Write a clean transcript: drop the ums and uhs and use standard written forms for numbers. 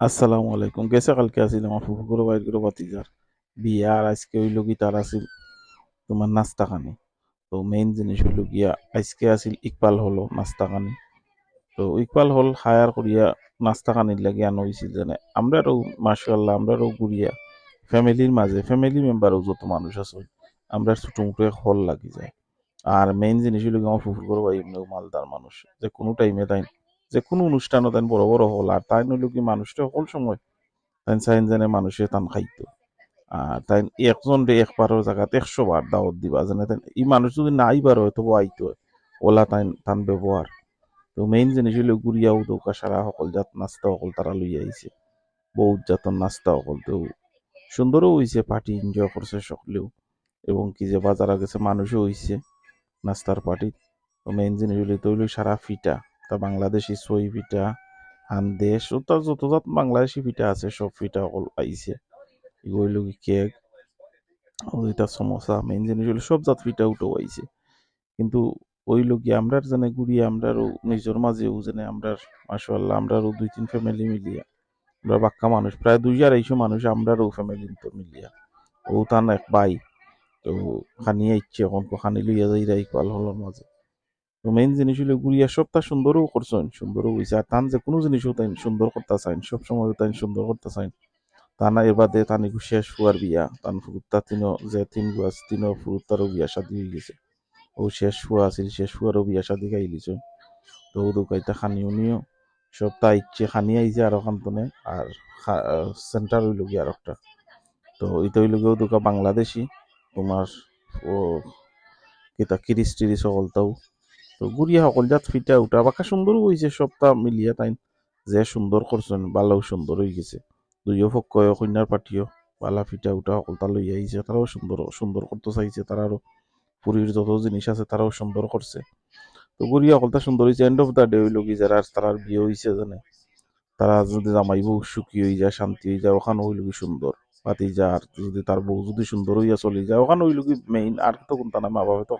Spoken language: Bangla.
আসসালামু আলাইকুম। গেছে কালকে আছিল আমার ফুফুকুরো বাইরগুলো বাতিজার বিয়া, আর আজকে হইল কি তার আছিল তোমার নাস্তা খানি। তো মেইন জিনিস হইল গিয়া আজকে আছিল ইকবাল হলো নাস্তা খানি। তো ইকবাল হল হায়ার করিয়া নাস্তা খানির লাগি আনো হয়েছিল জানে আমরারও মাশাআল্লাহ আমরারও ঘুরিয়া ফ্যামিলির মাঝে ফ্যামিলি মেম্বারও যত মানুষ আছে আমরা ছোট মোটো এক হল লাগি যায়। আর মেইন জিনিস হইল গিয়া আমার ফুফুকুরো ভাই এমনিও মালদার মানুষ, যে কোনো টাইমে তাই যে কোনো অনুষ্ঠানও তাই বড় বড় হল, আর তাই নইল কি মানুষটা সকল সময় তাই চাইন জানে মানুষে তান খাইতো। আর তাই একজন রে একবারের জায়গাত 100 বার দাওয়াত দিবা জানে তাই এই মানুষ যদি না আইবার হয় তবু আইতো ওলা তাই তান ব্যবহার। তো মেইন জিনিস হইল গুড়িয়াও দৌকা সারা সকল জাত নাস্তা সকল তারা লইয়া আইছে, বহুত জাতর নাস্তা সকল। তো সুন্দরও হইছে, পার্টি এনজয় করছে সকলেও, এবং কি যে বাজারে গেছে মানুষও হইছে নাস্তার পার্টি। তো মেইন জিনিস হইল তৈল সারা ফিটা, তা বাংলাদেশি সই পিঠা, হানদেশ ও তার যত জাত বাংলাদেশি পিঠা আছে সব পিঠা সকল আইছে। এগুলো কি কেক, ওইটা সমোসা, মেইন জিনিস হলো সব জাত পিঠা উঠেও আইছে। কিন্তু ওইল কি আমরার জানে ঘুরিয়ে আমরারও নিজের মাঝেও জানে আমরার মাশাআল্লাহ আমরারও 2-3 ফ্যামিলি মিলিয়া আমরা বাক্কা মানুষ প্রায় 2,200 মানুষ আমরারও ফ্যামিলি তো মিলিয়া ও তান এক ভাই। তো খানিয়ে ইচ্ছে এখন খানি লইয়া যাই রাই কল হলোর মাঝে। তো মেইন জিনিস হলো ঘুরিয়া সবটা সুন্দরও করছেন, সুন্দরও হয়েছে। আর তান যে কোনো জিনিসও তাই সুন্দর করতে চাইন, সবসময় তাই সুন্দর করতে চাইন। তানা এবাদে তানি শেষ ফুয়ার বিয়া তান ফুরুত্তা তিনো যে তিন গুয়াস তিনো ফুরুত্তারও বিয়া শাদী হয়ে গেছে। ও শেষ ফুয়া আছিল, শেষ ফুয়ারও বিয়া শাদী খাই লিছে। তো ও দোকাইতা খানি উনিও সব তা ইচ্ছে খানি আইছে আরো খান্তনে। আর সেন্টার হইল গিয়ে আর একটা। তো এটা হইল গিয়ে দোকা বাংলাদেশি তোমার ও কিতা কিরিস টিরিস সকলটাও। তো গুড়িয়া সকল জাত ফিটা উঠা বাঁকা সুন্দরও হয়েছে সবটা মিলিয়া তাই যে সুন্দর করছেন বালাও সুন্দর হয়ে গেছে। দুইও পক্ষ কন্যার পাঠিও বালা ফিটা উঠা সকলটা লই আইছে, তারাও সুন্দর সুন্দর করতে চাইছে, তারারও পুরীর যত জিনিস আছে তারাও সুন্দর করছে। তো গুড়িয়া সকলটা সুন্দর হয়েছে। এন্ড অফ দ্য ডে হইল কি যারা তারার বিয়ে হয়েছে জানে তারা যদি জামাই বউ সুখী হয়ে যায় শান্তি হয়ে যায় ওখানে হইল কি সুন্দর পাতি যা। আর যদি তার বউ যদি সুন্দর হইয়া চলে যায় ওখানে হইল কি মেইন, আর তো কোনটা না মা বাবা তো